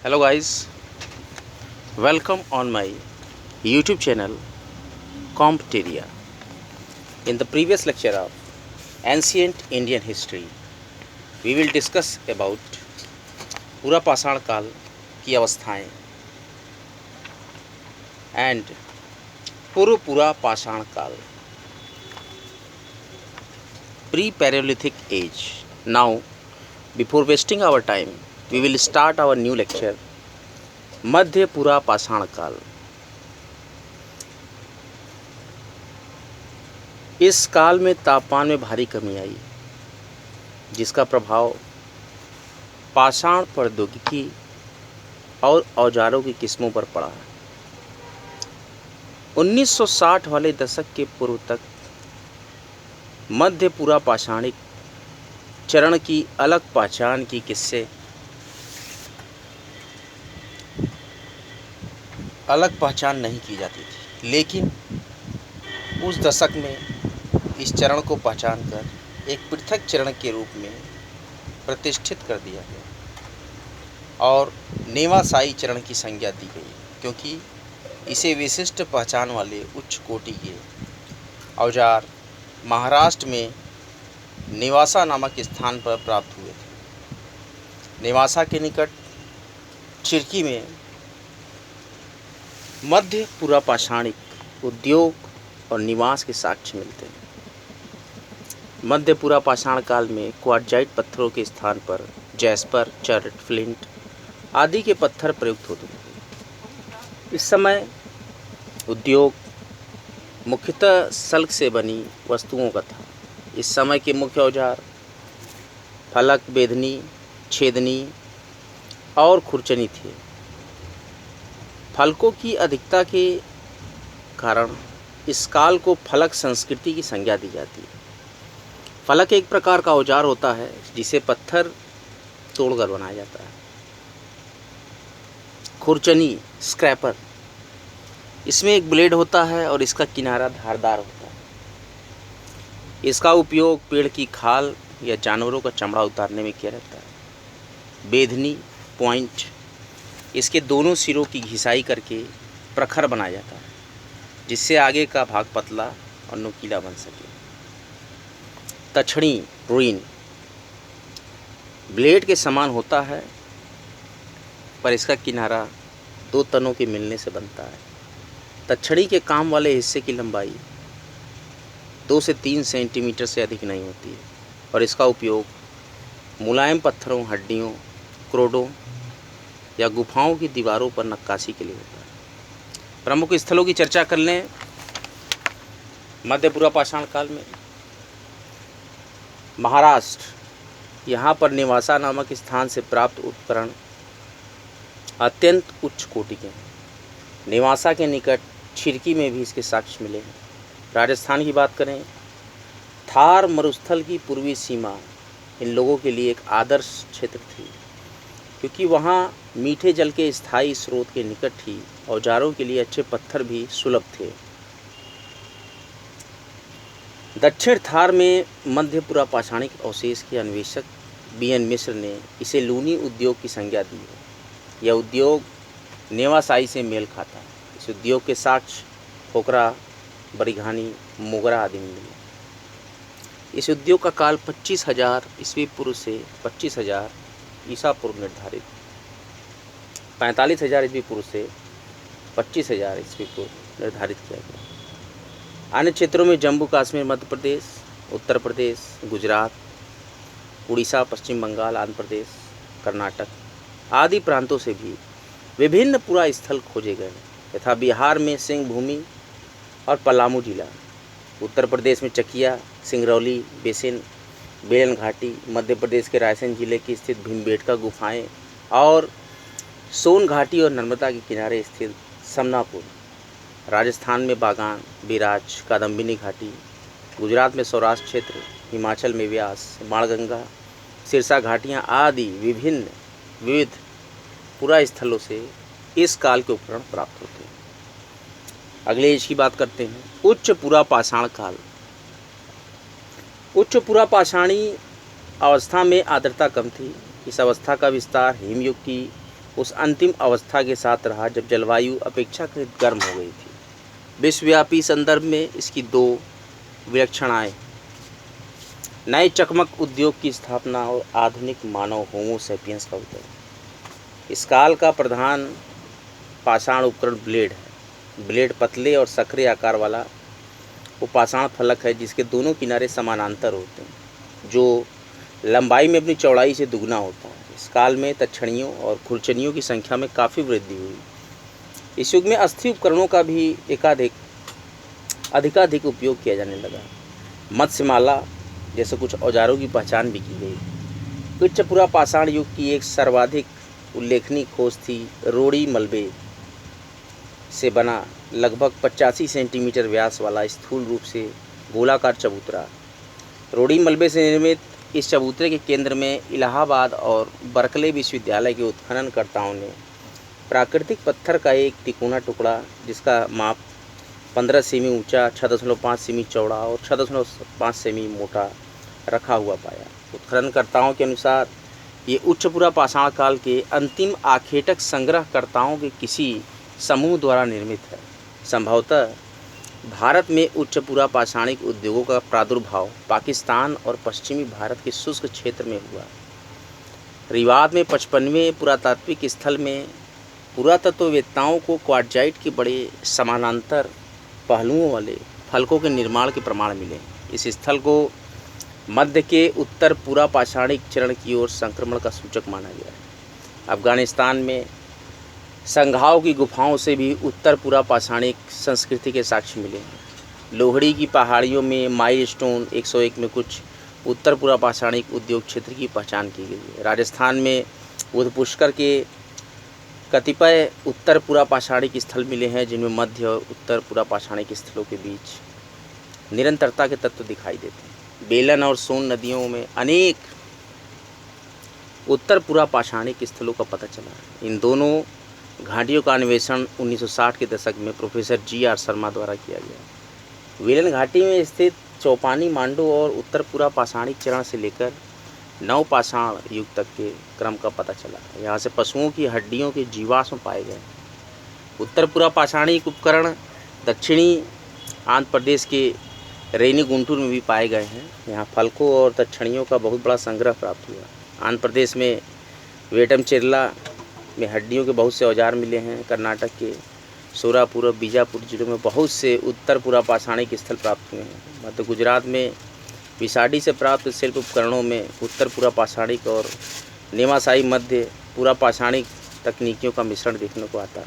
Hello guys, welcome on my YouTube channel Compteria. In the previous lecture of ancient Indian history, we will discuss about पूरा पाषाण काल की अवस्थाएं and पूरा पाषाण काल pre-Paleolithic age. Now, before wasting our time, we will start our new lecture मध्य पूरा पाषाण काल। इस काल में तापमान में भारी कमी आई, जिसका प्रभाव पाषाण प्रौद्योगिकी और औजारों की किस्मों पर पड़ा। 1960 वाले दशक के पूर्व तक मध्य पूरा पाषाणिक चरण की अलग पहचान की किससे अलग पहचान नहीं की जाती थी, लेकिन उस दशक में इस चरण को पहचान कर एक पृथक चरण के रूप में प्रतिष्ठित कर दिया गया और नेवासाई चरण की संज्ञा दी गई, क्योंकि इसे विशिष्ट पहचान वाले उच्च कोटि के औजार महाराष्ट्र में नेवासा नामक स्थान पर प्राप्त हुए थे। नेवासा के निकट चिरकी में मध्य पूरा पाषाणिक उद्योग और निवास के साक्ष्य मिलते हैं। मध्य पूरा पाषाण काल में क्वार्टजाइट पत्थरों के स्थान पर जैस्पर, चर्ट, फ्लिंट आदि के पत्थर प्रयुक्त होते थे। इस समय उद्योग मुख्यतः सल्क से बनी वस्तुओं का था। इस समय के मुख्य औजार फलक, बेधनी, छेदनी और खुरचनी थे। फलकों की अधिकता के कारण इस काल को फलक संस्कृति की संज्ञा दी जाती है। फलक एक प्रकार का औजार होता है जिसे पत्थर तोड़कर बनाया जाता है। खुरचनी, स्क्रैपर, इसमें एक ब्लेड होता है और इसका किनारा धारदार होता है। इसका उपयोग पेड़ की खाल या जानवरों का चमड़ा उतारने में किया जाता है। बेधनी, पॉइंट, इसके दोनों सिरों की घिसाई करके प्रखर बनाया जाता है, जिससे आगे का भाग पतला और नुकीला बन सके। तछड़ी, रुइन, ब्लेड के समान होता है, पर इसका किनारा दो तनों के मिलने से बनता है। तछड़ी के काम वाले हिस्से की लंबाई 2 से 3 सेंटीमीटर से अधिक नहीं होती है और इसका उपयोग मुलायम पत्थरों, हड्डियों, क्रोडों या गुफाओं की दीवारों पर नक्काशी के लिए होता है। प्रमुख स्थलों की चर्चा कर लें। मध्य पूरा पाषाण काल में महाराष्ट्र, यहाँ पर नेवासा नामक स्थान से प्राप्त उपकरण अत्यंत उच्च कोटि के हैं। नेवासा के निकट छिरकी में भी इसके साक्ष्य मिले हैं। राजस्थान की बात करें, थार मरुस्थल की पूर्वी सीमा इन लोगों के लिए एक आदर्श क्षेत्र थी, क्योंकि वहाँ मीठे जल के स्थायी स्रोत के निकट ही औजारों के लिए अच्छे पत्थर भी सुलभ थे। दक्षिण थार में मध्य पूरा पाषाणिक अवशेष के अन्वेषक BN मिश्र ने इसे लूनी उद्योग की संज्ञा दी है। यह उद्योग नेवासाई से मेल खाता है। इस उद्योग के साक्ष्य पोखरा, बरिघानी, मोगरा आदि में मिले। इस उद्योग का काल 25,000 ईस्वी पूर्व से 25,000 ईसा पूर्व निर्धारित, 45,000 ईस्वी पूर्व से 25,000 ईस्वी पूर्व निर्धारित किया गया। अन्य क्षेत्रों में जम्मू कश्मीर, मध्य प्रदेश, उत्तर प्रदेश, गुजरात, उड़ीसा, पश्चिम बंगाल, आंध्र प्रदेश, कर्नाटक आदि प्रांतों से भी विभिन्न पुरा स्थल खोजे गए तथा बिहार में सिंह भूमि और पलामू जिला, उत्तर प्रदेश में चकिया, सिंगरौली बेसिन, बेलन घाटी, मध्य प्रदेश के रायसेन जिले की स्थित भीमबेटका गुफाएं और सोन घाटी और नर्मदा के किनारे स्थित समनापुर, राजस्थान में बागान, बिराज, कादम्बिनी घाटी, गुजरात में सौराष्ट्र क्षेत्र, हिमाचल में व्यास, बाणगंगा, सिरसा घाटियाँ आदि विविध पुरा स्थलों से इस काल के उपकरण प्राप्त होते हैं। अगले एज की बात करते हैं, उच्च पूरा पाषाण काल। उच्च पूरा पाषाणी अवस्था में आर्द्रता कम थी। इस अवस्था का विस्तार हिमयुग की उस अंतिम अवस्था के साथ रहा जब जलवायु अपेक्षाकृत गर्म हो गई थी। विश्वव्यापी संदर्भ में इसकी दो विलक्षणताएं, नए चकमक उद्योग की स्थापना और आधुनिक मानव होमो सैपियंस का उदय। इस काल का प्रधान पाषाण उपकरण ब्लेड है। ब्लेड पतले और सक्रिय आकार वाला वो पाषाण फलक है जिसके दोनों किनारे समानांतर होते हैं, जो लंबाई में अपनी चौड़ाई से दुगना होता है। इस काल में तक्षणियों और खुरचनियों की संख्या में काफ़ी वृद्धि हुई। इस युग में अस्थि उपकरणों का भी अधिकाधिक उपयोग किया जाने लगा। मत्स्यमाला जैसे कुछ औजारों की पहचान भी की गई। उच्च पुरा पाषाण युग की एक सर्वाधिक उल्लेखनीय खोज थी रोड़ी मलबे से बना लगभग 85 सेंटीमीटर व्यास वाला स्थूल रूप से गोलाकार चबूतरा। रोड़ी मलबे से निर्मित इस चबूतरे के केंद्र में इलाहाबाद और बर्कले विश्वविद्यालय के उत्खननकर्ताओं ने प्राकृतिक पत्थर का एक तिकोना टुकड़ा जिसका माप 15 सेमी ऊंचा, 6.5 सेमी चौड़ा और 6.5 सेमी मोटा रखा हुआ पाया। उत्खननकर्ताओं के अनुसार ये उच्चपुरा पाषाण काल के अंतिम आखेटक संग्रहकर्ताओं के किसी समूह द्वारा निर्मित है। संभवतः भारत में उच्चपुरा पाषाणिक उद्योगों का प्रादुर्भाव पाकिस्तान और पश्चिमी भारत के शुष्क क्षेत्र में हुआ। रिवाद में 55वें पुरातात्विक स्थल में पुरातत्ववेत्ताओं को क्वार्टजाइट के बड़े समानांतर पहलुओं वाले फलकों के निर्माण के प्रमाण मिले। इस स्थल को मध्य के उत्तर पुरा पाषाणिक चरण की ओर संक्रमण का सूचक माना गया है। अफगानिस्तान में संघाओं की गुफाओं से भी उत्तर पुरा पाषाणिक संस्कृति के साक्ष्य मिले हैं। लोहड़ी की पहाड़ियों में माइलस्टोन 101 में कुछ उत्तर पुरा पाषाणिक उद्योग क्षेत्र की पहचान की गई है। राजस्थान में बुध पुष्कर के कतिपय उत्तर पुरा पाषाणिक स्थल मिले हैं जिनमें मध्य और उत्तर पुरा पाषाणिक स्थलों के बीच निरंतरता के तत्व दिखाई देते हैं। बेलन और सोन नदियों में अनेक उत्तर पुरा पाषाणिक स्थलों का पता चला। इन दोनों घाटियों का अन्वेषण 1960 के दशक में प्रोफेसर GR शर्मा द्वारा किया गया। वेलन घाटी में स्थित चौपानी मांडू और उत्तर पुरा पाषाणिक चरण से लेकर नव पाषाण युग तक के क्रम का पता चला। यहाँ से पशुओं की हड्डियों के जीवाश्म पाए गए। उत्तर पुरा पाषाणिक उपकरण दक्षिणी आंध्र प्रदेश के रेनी गुंटूर में भी पाए गए हैं। यहाँ फलकों और तक्षणियों का बहुत बड़ा संग्रह प्राप्त हुआ। आंध्र प्रदेश में वेटमचेरला में हड्डियों के बहुत से औजार मिले हैं। कर्नाटक के सोरापुर और बीजापुर जिलों में बहुत से उत्तर पुरा पाषाणिक स्थल प्राप्त हुए हैं। मध्य गुजरात में विसाडी से प्राप्त शिल्प उपकरणों में उत्तर पुरा पाषाणिक और नेमाशाही मध्य पुरा पाषाणिक तकनीकियों का मिश्रण देखने को आता है।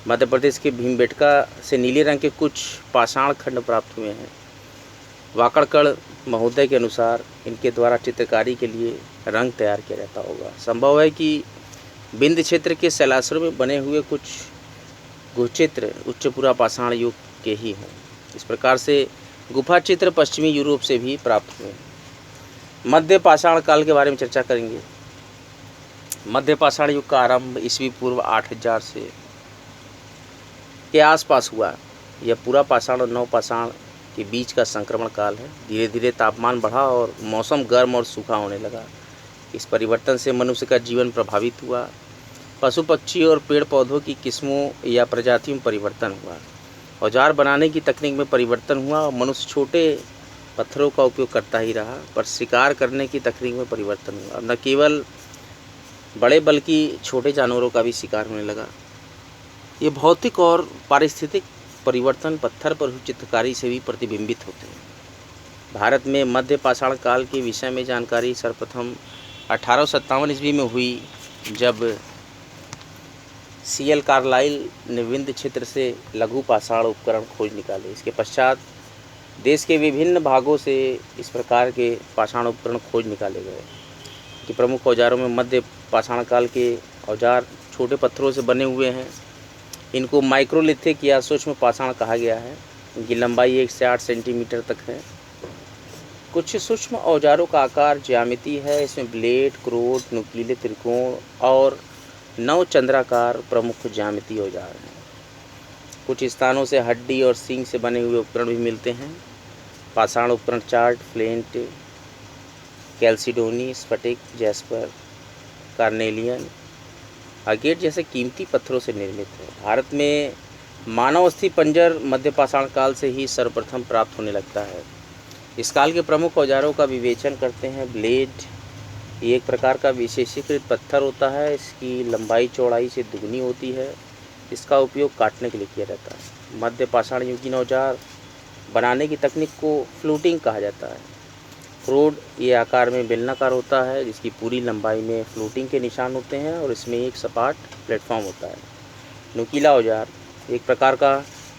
मध्य प्रदेश के भीमबेटका से नीले रंग के कुछ पाषाण खंड प्राप्त हुए हैं। वाकड़कड़ महोदय के अनुसार इनके द्वारा चित्रकारी के लिए रंग तैयार किया जाता होगा। संभव है कि विंध्य क्षेत्र के शैलाश्रों में बने हुए कुछ गुहचित्र उच्चपुरा पाषाण युग के ही हों। इस प्रकार से गुफा चित्र पश्चिमी यूरोप से भी प्राप्त हुए। मध्य पाषाण काल के बारे में चर्चा करेंगे। मध्य पाषाण युग का आरंभ ईस्वी पूर्व 8000 से के आसपास हुआ। यह पूरा पाषाण और नव पाषाण के बीच का संक्रमण काल है। धीरे धीरे तापमान बढ़ा और मौसम गर्म और सूखा होने लगा। इस परिवर्तन से मनुष्य का जीवन प्रभावित हुआ। पशु पक्षी और पेड़ पौधों की किस्मों या प्रजातियों में परिवर्तन हुआ। औजार बनाने की तकनीक में परिवर्तन हुआ और मनुष्य छोटे पत्थरों का उपयोग करता ही रहा, पर शिकार करने की तकनीक में परिवर्तन हुआ। अब न केवल बड़े बल्कि छोटे जानवरों का भी शिकार होने लगा। ये भौतिक और पारिस्थितिक परिवर्तन पत्थर पर हुई चित्रकारी से भी प्रतिबिंबित होते हैं। भारत में मध्य पाषाण काल के विषय में जानकारी सर्वप्रथम 1857 ईस्वी में हुई, जब CL कार्लाइल ने विंध्य क्षेत्र से लघु पाषाण उपकरण खोज निकाले। इसके पश्चात देश के विभिन्न भागों से इस प्रकार के पाषाण उपकरण खोज निकाले गए। कि प्रमुख औजारों में मध्य पाषाण काल के औजार छोटे पत्थरों से बने हुए हैं। इनको माइक्रोलिथिक या सूक्ष्म पाषाण कहा गया है। इनकी लंबाई 1 से 8 सेंटीमीटर तक है। कुछ सूक्ष्म औजारों का आकार ज्यामिति है। इसमें ब्लेड, क्रोट, नुकीले त्रिकोण और नव चंद्राकार प्रमुख ज्यामिति औजार हैं। कुछ स्थानों से हड्डी और सींग से बने हुए उपकरण भी मिलते हैं। पाषाण उपकरण चार्ट, फ्लेंट, कैल्सिडोनी, स्फटिक, जैस्पर, कार्नेलियन, अगेट जैसे कीमती पत्थरों से निर्मित है। भारत में मानव अस्थि पंजर मध्य पाषाण काल से ही सर्वप्रथम प्राप्त होने लगता है। इस काल के प्रमुख औजारों का विवेचन करते हैं। ब्लेड ये एक प्रकार का विशेषीकृत पत्थर होता है। इसकी लंबाई चौड़ाई से दुगनी होती है। इसका उपयोग काटने के लिए किया जाता है। मध्य पाषाण युगीन औजार बनाने की तकनीक को फ्लूटिंग कहा जाता है। फ्रूड ये आकार में बेलनाकार होता है, जिसकी पूरी लंबाई में फ्लूटिंग के निशान होते हैं और इसमें एक सपाट प्लेटफॉर्म होता है। नुकीला औजार एक प्रकार का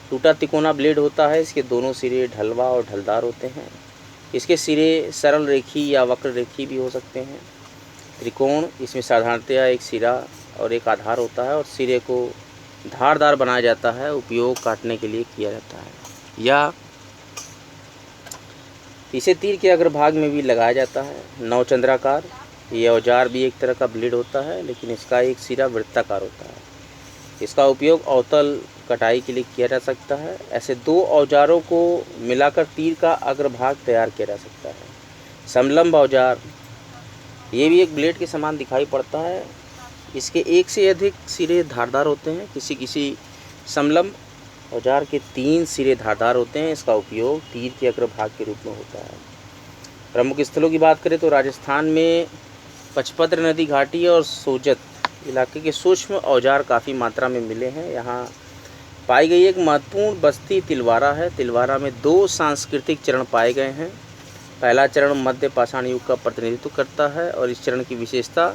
टूटा तिकोना ब्लेड होता है। इसके दोनों सिरे ढलवा और ढलदार होते हैं। इसके सिरे सरल रेखी या वक्र रेखी भी हो सकते हैं। त्रिकोण इसमें साधारणतया एक सिरा और एक आधार होता है और सिरे को धारदार बनाया जाता है। उपयोग काटने के लिए किया जाता है या इसे तीर के अग्रभाग में भी लगाया जाता है। नवचंद्राकार ये औजार भी एक तरह का ब्लेड होता है, लेकिन इसका एक सिरा वृत्ताकार होता है। इसका उपयोग अवतल कटाई के लिए किया जा सकता है। ऐसे दो औजारों को मिलाकर तीर का अग्रभाग तैयार किया जा सकता है। समलंब औजार ये भी एक ब्लेड के समान दिखाई पड़ता है। इसके एक से अधिक सिरे धारदार होते हैं। किसी किसी समलंब औजार के 3 सिरे धारदार होते हैं। इसका उपयोग तीर के अग्रभाग के रूप में होता है। प्रमुख स्थलों की बात करें तो राजस्थान में पचपद्र नदी घाटी और सोजत इलाके के सूक्ष्म औजार काफ़ी मात्रा में मिले हैं। यहाँ पाई गई एक महत्वपूर्ण बस्ती तिलवारा है। तिलवारा में 2 सांस्कृतिक चरण पाए गए हैं। पहला चरण मध्य पाषाण युग का प्रतिनिधित्व करता है और इस चरण की विशेषता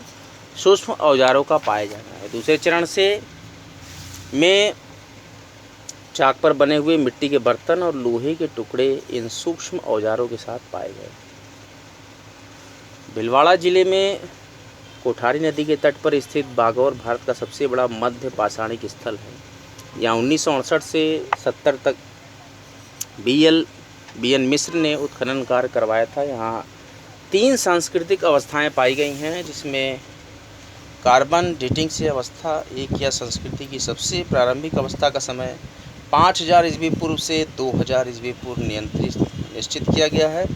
सूक्ष्म औजारों का पाया जाना है। दूसरे चरण से में चाक पर बने हुए मिट्टी के बर्तन और लोहे के टुकड़े इन सूक्ष्म औजारों के साथ पाए गए। भीलवाड़ा जिले में कोठारी नदी के तट पर स्थित बागौर भारत का सबसे बड़ा मध्य पाषाणिक स्थल है। यहाँ 1968 से 70 तक बी.एन. मिश्र ने उत्खनन कार्य करवाया था। यहाँ 3 सांस्कृतिक अवस्थाएं पाई गई हैं, जिसमें कार्बन डेटिंग से अवस्था एक या संस्कृति की सबसे प्रारंभिक अवस्था का समय 5000 ईस्वी पूर्व से 2000 ईस्वी पूर्व निश्चित किया गया है।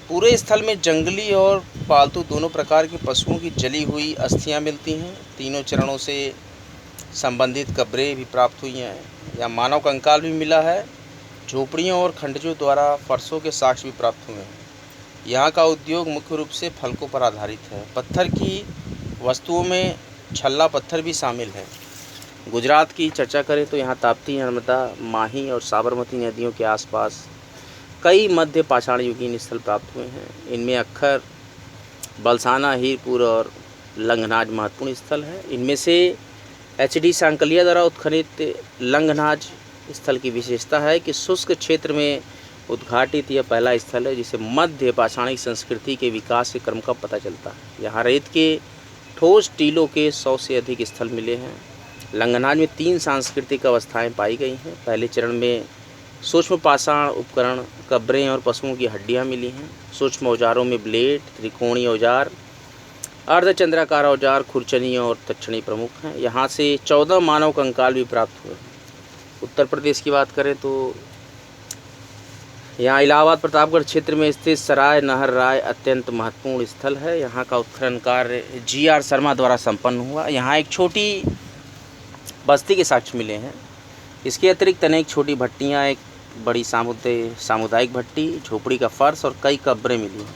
पूरे स्थल में जंगली और पालतू दोनों प्रकार के पशुओं की जली हुई अस्थियां मिलती हैं। तीनों चरणों से संबंधित कब्रें भी प्राप्त हुई हैं या मानव कंकाल भी मिला है। झोपड़ियों और खंडजों द्वारा फर्शों के साक्ष्य भी प्राप्त हुए हैं। यहाँ का उद्योग मुख्य रूप से फलकों पर आधारित है। पत्थर की वस्तुओं में छल्ला पत्थर भी शामिल है। गुजरात की चर्चा करें तो यहाँ ताप्ती, नर्मदा, माही और साबरमती नदियों के आसपास कई मध्य पाषाण युगीन स्थल प्राप्त हुए हैं। इनमें अक्खर, बलसाना, हीरपुर और लंघनाज महत्वपूर्ण स्थल हैं। इनमें से एच.डी. सांकलिया द्वारा उत्खनित लंघनाज स्थल की विशेषता है कि शुष्क क्षेत्र में उद्घाटित यह पहला स्थल है जिसे मध्य पाषाणिक संस्कृति के विकास के क्रम का पता चलता है। यहाँ रेत के ठोस टीलों के 100 से अधिक स्थल मिले हैं। लंघनाज में 3 सांस्कृतिक अवस्थाएं पाई गई हैं। पहले चरण में सूक्ष्म पाषाण उपकरण, कब्रें और पशुओं की हड्डियां मिली हैं। सूक्ष्म औजारों में ब्लेड, त्रिकोणीय औजार, अर्धचंद्राकार औजार, खुरचनी और तक्षणी प्रमुख हैं। यहाँ से 14 मानव कंकाल भी प्राप्त हुए हैं। उत्तर प्रदेश की बात करें तो यहाँ इलाहाबाद प्रतापगढ़ क्षेत्र में स्थित सराय नहर राय अत्यंत महत्वपूर्ण स्थल है। यहाँ का उत्खनन कार्य जी.आर. शर्मा द्वारा संपन्न हुआ। यहाँ एक छोटी बस्ती के साक्ष्य मिले हैं। इसके अतिरिक्त अनेक छोटी भट्टियाँ, एक बड़ी सामुदायिक भट्टी, झोपड़ी का फर्श और कई कब्रें मिली हैं।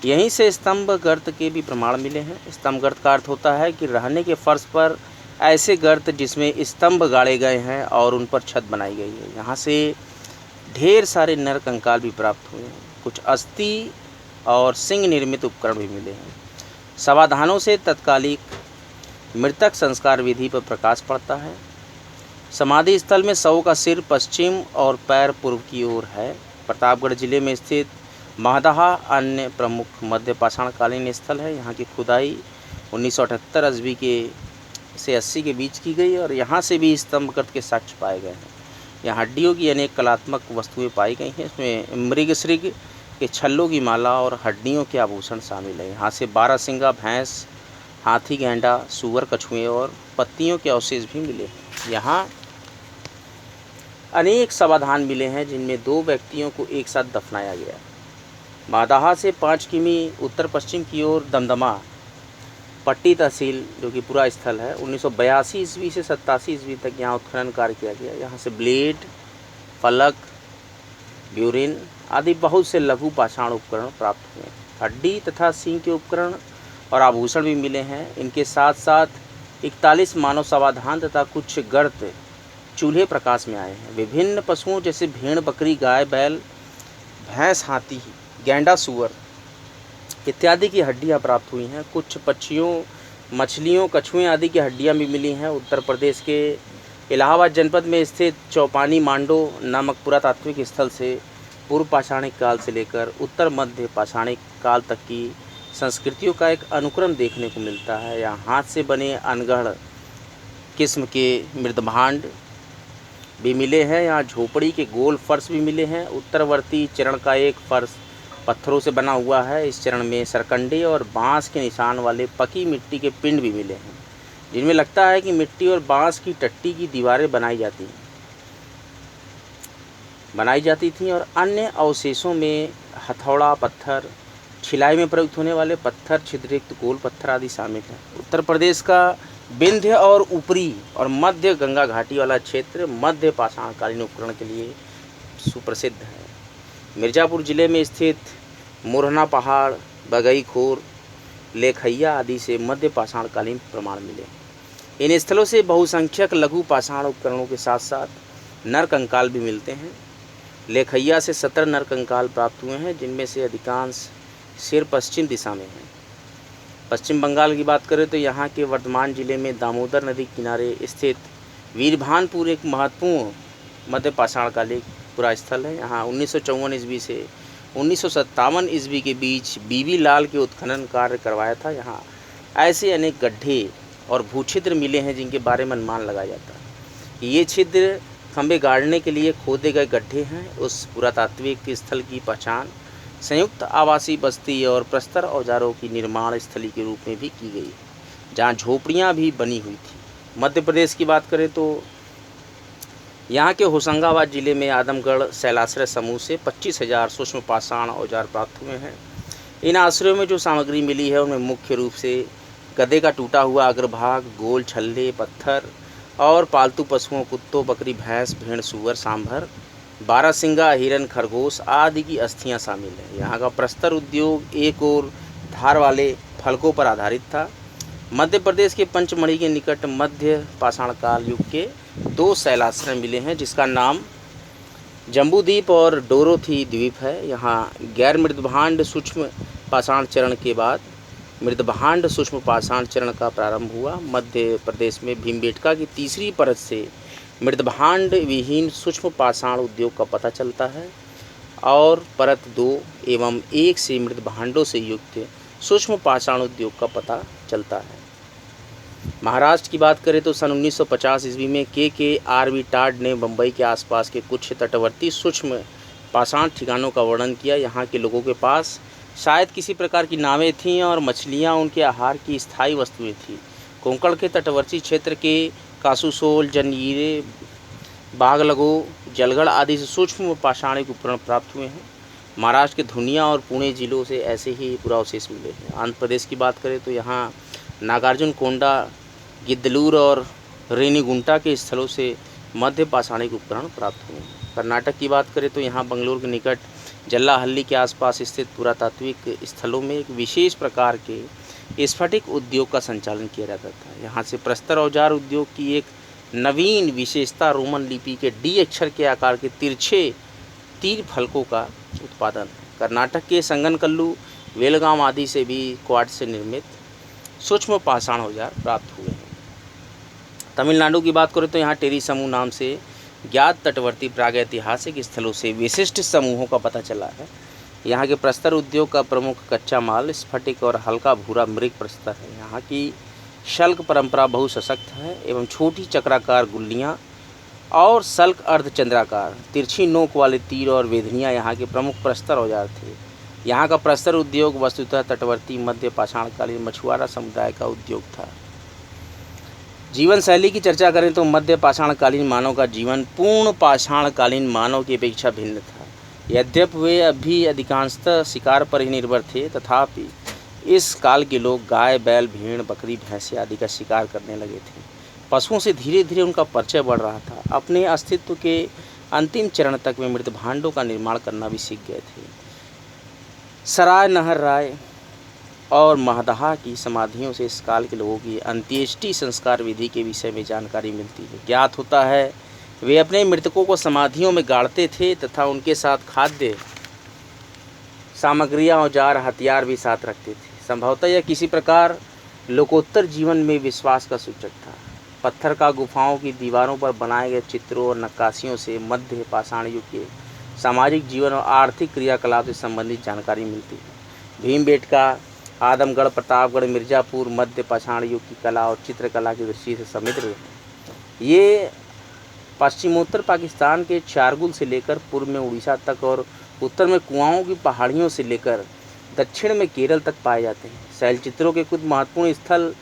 यहीं से स्तंभ गर्त के भी प्रमाण मिले हैं। स्तंभ गर्त का अर्थ होता है कि रहने के फर्श पर ऐसे गर्त जिसमें स्तंभ गाड़े गए हैं और उन पर छत बनाई गई है। यहाँ से ढेर सारे नर कंकाल भी प्राप्त हुए हैं। कुछ अस्थि और सिंह निर्मित उपकरण भी मिले हैं। समाधानों से तत्कालिक मृतक संस्कार विधि पर प्रकाश पड़ता है। समाधि स्थल में शव का सिर पश्चिम और पैर पूर्व की ओर है। प्रतापगढ़ जिले में स्थित महदहा अन्य प्रमुख मध्य पाषाणकालीन स्थल है। यहाँ की खुदाई 1978 ईस्वी के से 80 के बीच की गई और यहाँ से भी स्तंभगर्त के साक्ष्य पाए गए हैं। यहाँ हड्डियों की अनेक कलात्मक वस्तुएं पाई गई हैं। इसमें मृगश्रिग के छल्लों की माला और हड्डियों के आभूषण शामिल हैं। यहाँ से 12 सिंगा भैंस, हाथी, गैंडा, सूअर, कछुए और पत्तियों के अवशेष भी मिले हैं। यहाँ अनेक समाधान मिले हैं जिनमें 2 व्यक्तियों को एक साथ दफनाया गया। मादाहा से 5 किमी उत्तर पश्चिम की ओर दमदमा पट्टी तहसील जो कि पूरा स्थल है 1982 ईस्वी से 87 ईस्वी तक यहाँ उत्खनन कार्य किया गया। यहाँ से ब्लेड, फलक, ब्यूरिन आदि बहुत से लघु पाषाण उपकरण प्राप्त हुए। हड्डी तथा सींग के उपकरण और आभूषण भी मिले हैं। इनके साथ साथ 41 मानव समाधान तथा कुछ गर्त चूल्हे प्रकाश में आए हैं। विभिन्न पशुओं जैसे भेड़, बकरी, गाय, बैल, भैंस, हाथी, गैंडा, सूअर इत्यादि की हड्डियां प्राप्त हुई हैं। कुछ पक्षियों, मछलियों, कछुए आदि की हड्डियां भी मिली हैं। उत्तर प्रदेश के इलाहाबाद जनपद में स्थित चौपानी मांडो नामक पुरातात्विक स्थल से पूर्व पाषाणिक काल से लेकर उत्तर मध्य पाषाणिक काल तक की संस्कृतियों का एक अनुक्रम देखने को मिलता है। यहाँ हाथ से बने अनगढ़ किस्म के मृदभांड भी मिले हैं। यहाँ झोपड़ी के गोल फर्श भी मिले हैं। उत्तरवर्ती चरण का एक फर्श पत्थरों से बना हुआ है। इस चरण में सरकंडे और बांस के निशान वाले पकी मिट्टी के पिंड भी मिले हैं, जिनमें लगता है कि मिट्टी और बांस की टट्टी की दीवारें बनाई जाती थीं और अन्य अवशेषों में हथौड़ा पत्थर, छिलाई में प्रयुक्त होने वाले पत्थर, छिद्रयुक्त गोल पत्थर आदि शामिल हैं। उत्तर प्रदेश का विंध्य और ऊपरी और मध्य गंगा घाटी वाला क्षेत्र मध्य पाषाणकालीन उपकरण के लिए सुप्रसिद्ध है। मिर्ज़ापुर जिले में स्थित मुरहना पहाड़, बगई खोर, लेखैया आदि से मध्य पाषाणकालीन प्रमाण मिले। इन स्थलों से बहुसंख्यक लघु पाषाण उपकरणों के साथ साथ नरकंकाल भी मिलते हैं। लेखैया से 17 नरकंकाल प्राप्त हुए हैं, जिनमें से अधिकांश सिर पश्चिम दिशा में हैं। पश्चिम बंगाल की बात करें तो यहाँ के वर्धमान जिले में दामोदर नदी किनारे स्थित वीरभानपुर एक महत्वपूर्ण मध्य पाषाणकालीन पूरा स्थल है। यहाँ 1954 ईस्वी से 1957 ईस्वी के बीच बीबी लाल के उत्खनन कार्य करवाया था। यहाँ ऐसे अनेक गड्ढे और भूछिद्र मिले हैं जिनके बारे में अनुमान लगाया जाता है। ये छिद्र खंभे गाड़ने के लिए खोदे गए गड्ढे हैं। उस पुरातात्विक स्थल की पहचान संयुक्त आवासीय बस्ती और प्रस्तर औजारों की निर्माण स्थली के रूप में भी की गई, जहाँ झोपड़ियाँ भी बनी हुई थी। मध्य प्रदेश की बात करें तो यहाँ के होशंगाबाद जिले में आदमगढ़ शैलाश्रय समूह से 25,000 सूक्ष्म पाषाण औजार प्राप्त हुए हैं। इन आश्रयों में जो सामग्री मिली है उनमें मुख्य रूप से गधे का टूटा हुआ अग्रभाग, गोल छल्ले, पत्थर और पालतू पशुओं कुत्तों, बकरी, भैंस, भेड़, सूअर, सांभर, बारहसिंगा, हिरन, खरगोश आदि की अस्थियां शामिल हैं। यहाँ का प्रस्तर उद्योग एक और धार वाले फलकों पर आधारित था। मध्य प्रदेश के पंचमढ़ी के निकट मध्य पाषाणकाल युग के 2 शैलाश्रय मिले हैं, जिसका नाम जम्बूद्वीप और डोरोथी द्वीप है। यहाँ गैर मृदभांड सूक्ष्म पाषाण चरण के बाद मृदभांड सूक्ष्म पाषाण चरण का प्रारंभ हुआ। मध्य प्रदेश में भीमबेटका की तीसरी परत से मृदभांड विहीन सूक्ष्म पाषाण उद्योग का पता चलता है और परत 2 एवं 1 से मृदभांडों से युक्त सूक्ष्म पाषाण उद्योग का पता चलता है। महाराष्ट्र की बात करें तो सन 1950 ईस्वी में के.आर.वी. टाड ने मुंबई के आसपास के कुछ तटवर्ती सूक्ष्म पाषाण ठिकानों का वर्णन किया। यहाँ के लोगों के पास शायद किसी प्रकार की नावें थीं और मछलियाँ उनके आहार की स्थायी वस्तुएं थीं। कोंकण के तटवर्ती क्षेत्र के कासूसोल, जंजीरे, बागलगो, जलगढ़ आदि से सूक्ष्म पाषाणिक उपकरण प्राप्त हुए हैं। महाराष्ट्र के धुनिया और पुणे जिलों से ऐसे ही पुरावशेष मिले हैं। आंध्र प्रदेश की बात करें तो यहाँ नागार्जुन कोंडा, गिद्धलूर और रेनीगुंटा के स्थलों से मध्य पाषाणिक उपकरण प्राप्त हुए हैं। कर्नाटक की बात करें तो यहाँ बंगलोर के निकट जल्लाहल्ली के आसपास स्थित पुरातात्विक स्थलों में एक विशेष प्रकार के स्फटिक उद्योग का संचालन किया जाता था। यहाँ से प्रस्तर औजार उद्योग की एक नवीन विशेषता रोमन लिपि के डी अक्षर के आकार के तिरछे तीर फलकों का उत्पादन है। कर्नाटक के संगनकल्लू, वेलगांव आदि से भी क्वार्ट्ज से निर्मित सूक्ष्म पाषाण औजार प्राप्त हुए हैं। तमिलनाडु की बात करें तो यहाँ टेरी समूह नाम से ज्ञात तटवर्ती प्रागैतिहासिक स्थलों से विशिष्ट समूहों का पता चला है। यहाँ के प्रस्तर उद्योग का प्रमुख कच्चा माल स्फटिक और हल्का भूरा मृग प्रस्तर है। यहाँ की शल्क परंपरा बहुत सशक्त है एवं छोटी चक्राकार गुल्लियाँ और शल्क अर्धचंद्राकार तिरछी नोक वाले तीर और वेधनियाँ यहाँ के प्रमुख प्रस्तर औजार थे। यहाँ का प्रस्तर उद्योग वस्तुतः तटवर्ती मध्य पाषाणकालीन मछुआरा समुदाय का उद्योग था। जीवन शैली की चर्चा करें तो मध्य पाषाणकालीन मानव का जीवन पूर्ण पाषाणकालीन मानव की अपेक्षा भिन्न था। यद्यपि वे अभी अधिकांशतः शिकार पर ही निर्भर थे, तथापि इस काल के लोग गाय, बैल, भेड़, बकरी, भैंसे आदि का शिकार करने लगे थे। पशुओं से धीरे धीरे उनका परिचय बढ़ रहा था। अपने अस्तित्व के अंतिम चरण तक वे मृत भांडों का निर्माण करना भी सीख गए थे। सराय, नहर, राय और महदहा की समाधियों से इस काल के लोगों की अंत्येष्टि संस्कार विधि के विषय में जानकारी मिलती है। ज्ञात होता है वे अपने मृतकों को समाधियों में गाड़ते थे तथा उनके साथ खाद्य सामग्रियां, औजार, हथियार भी साथ रखते थे। संभवतः यह किसी प्रकार लोकोत्तर जीवन में विश्वास का सूचक था। पत्थर का गुफाओं की दीवारों पर बनाए गए चित्रों और नक्काशियों से मध्य पाषाण युग के सामाजिक जीवन और आर्थिक क्रियाकलाप से संबंधित जानकारी मिलती है। भीमबेटका, आदमगढ़, प्रतापगढ़, मिर्ज़ापुर मध्य पाषाण युग की कला और चित्रकला की दृष्टि से समृद्ध है। ये पश्चिमोत्तर पाकिस्तान के चारगुल से लेकर पूर्व में उड़ीसा तक और उत्तर में कुआओं की पहाड़ियों से लेकर दक्षिण में केरल तक पाए जाते हैं। शैलचित्रों के कुछ महत्वपूर्ण स्थल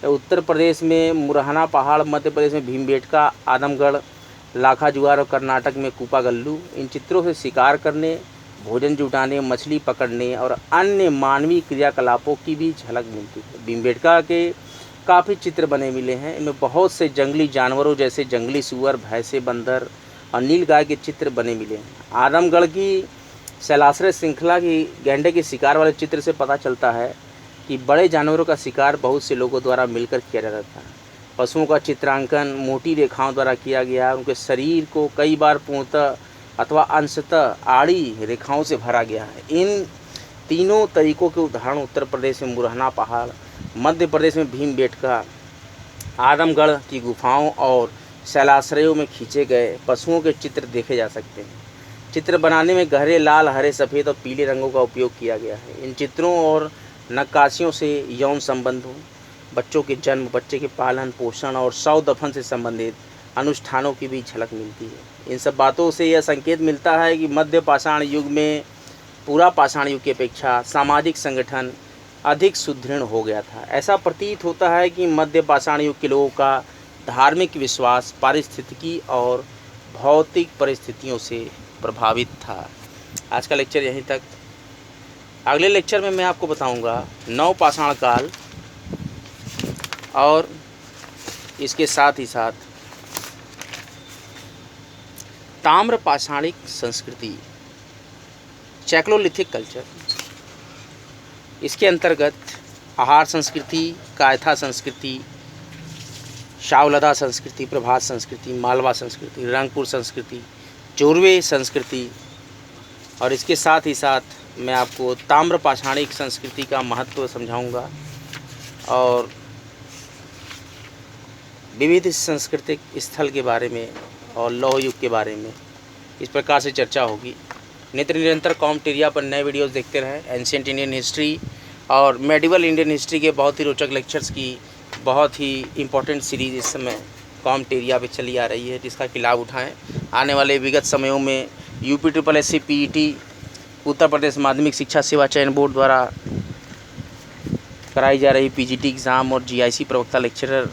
उत्तर प्रदेश में मुरहना पहाड़, मध्य प्रदेश में भीमबेटका, आदमगढ़, लाखाजुआर और कर्नाटक में कूपागल्लू। इन चित्रों से शिकार करने, भोजन जुटाने, मछली पकड़ने और अन्य मानवीय क्रियाकलापों की भी झलक मिलती है। भीमबेटका के काफ़ी चित्र बने मिले हैं। इनमें बहुत से जंगली जानवरों जैसे जंगली सूअर, भैंसे, बंदर और नीलगाय के चित्र बने मिले हैं। आदमगढ़ की शैलाश्रय श्रृंखला की गैंडे के शिकार वाले चित्र से पता चलता है कि बड़े जानवरों का शिकार बहुत से लोगों द्वारा मिलकर किया जाता था। पशुओं का चित्रांकन मोटी रेखाओं द्वारा किया गया। उनके शरीर को कई बार पूर्णतः अथवा अंशतः आड़ी रेखाओं से भरा गया है। इन तीनों तरीकों के उदाहरण उत्तर प्रदेश में मुरहना पहाड़, मध्य प्रदेश में भीमबेटका, आदमगढ़ की गुफाओं और शैलाश्रयों में खींचे गए पशुओं के चित्र देखे जा सकते हैं। चित्र बनाने में गहरे लाल, हरे, सफ़ेद और पीले रंगों का उपयोग किया गया है। इन चित्रों और नक्काशियों से यौन संबंधों, बच्चों के जन्म, बच्चे के पालन पोषण और शव दफन से संबंधित अनुष्ठानों की भी झलक मिलती है। इन सब बातों से यह संकेत मिलता है कि मध्य पाषाण युग में पूरा पाषाण युग की अपेक्षा सामाजिक संगठन अधिक सुदृढ़ हो गया था। ऐसा प्रतीत होता है कि मध्य पाषाण युग के लोगों का धार्मिक विश्वास पारिस्थितिकी और भौतिक परिस्थितियों से प्रभावित था। आज का लेक्चर यहीं तक। अगले लेक्चर में मैं आपको बताऊंगा नव पाषाण काल और इसके साथ ही साथ ताम्र पाषाणिक संस्कृति, चैक्लोलिथिक कल्चर। इसके अंतर्गत आहार संस्कृति, कायथा संस्कृति, शावलदा संस्कृति, प्रभात संस्कृति, मालवा संस्कृति, रंगपुर संस्कृति, जोरवे संस्कृति और इसके साथ ही साथ मैं आपको ताम्र पाषाणिक संस्कृति का महत्व समझाऊंगा और विविध सांस्कृतिक स्थल के बारे में और लौह युग के बारे में इस प्रकार से चर्चा होगी। नित्य निरंतर कॉम्टेरिया पर नए वीडियोस देखते रहें। एंशिएंट इंडियन हिस्ट्री और मेडिवल इंडियन हिस्ट्री के बहुत ही रोचक लेक्चर्स की बहुत ही इम्पोर्टेंट सीरीज़ इस समय कॉम्टेरिया पे चली आ रही है, जिसका कि लाभ उठाएँ। आने वाले विगत समयों में UPSSC PET, उत्तर प्रदेश माध्यमिक शिक्षा सेवा चयन बोर्ड द्वारा कराई जा रही PGT एग्ज़ाम और GIC प्रवक्ता लेक्चरर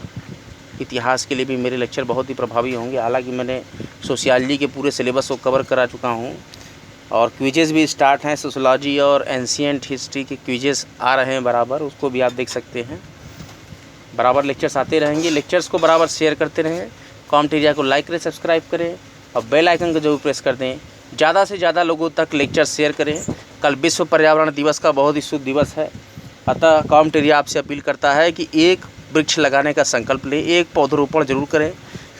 इतिहास के लिए भी मेरे लेक्चर बहुत ही प्रभावी होंगे। हालांकि मैंने सोशियोलॉजी के पूरे सिलेबस को कवर करा चुका हूं और क्विजेज़ भी स्टार्ट हैं। सोशियोलॉजी और एंशिएंट हिस्ट्री के क्विजेज़ आ रहे हैं बराबर, उसको भी आप देख सकते हैं। बराबर लेक्चर्स आते रहेंगे। लेक्चर्स को बराबर शेयर करते रहें। कॉम्टेरिया को लाइक करें, सब्सक्राइब करें और बेल आइकन को जरूर प्रेस कर दें। ज़्यादा से ज़्यादा लोगों तक लेक्चर शेयर करें। कल विश्व पर्यावरण दिवस का बहुत ही शुभ दिवस है, अतः कॉम्टेरिया आपसे अपील करता है कि एक वृक्ष लगाने का संकल्प लें, एक पौधरोपण जरूर करें,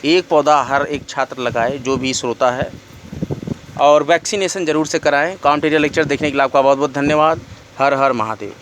एक पौधा हर एक छात्र लगाए जो भी श्रोता है, और वैक्सीनेशन जरूर से कराएं। कॉम्टेरिया लेक्चर देखने के लिए आपका बहुत बहुत धन्यवाद। हर हर महादेव।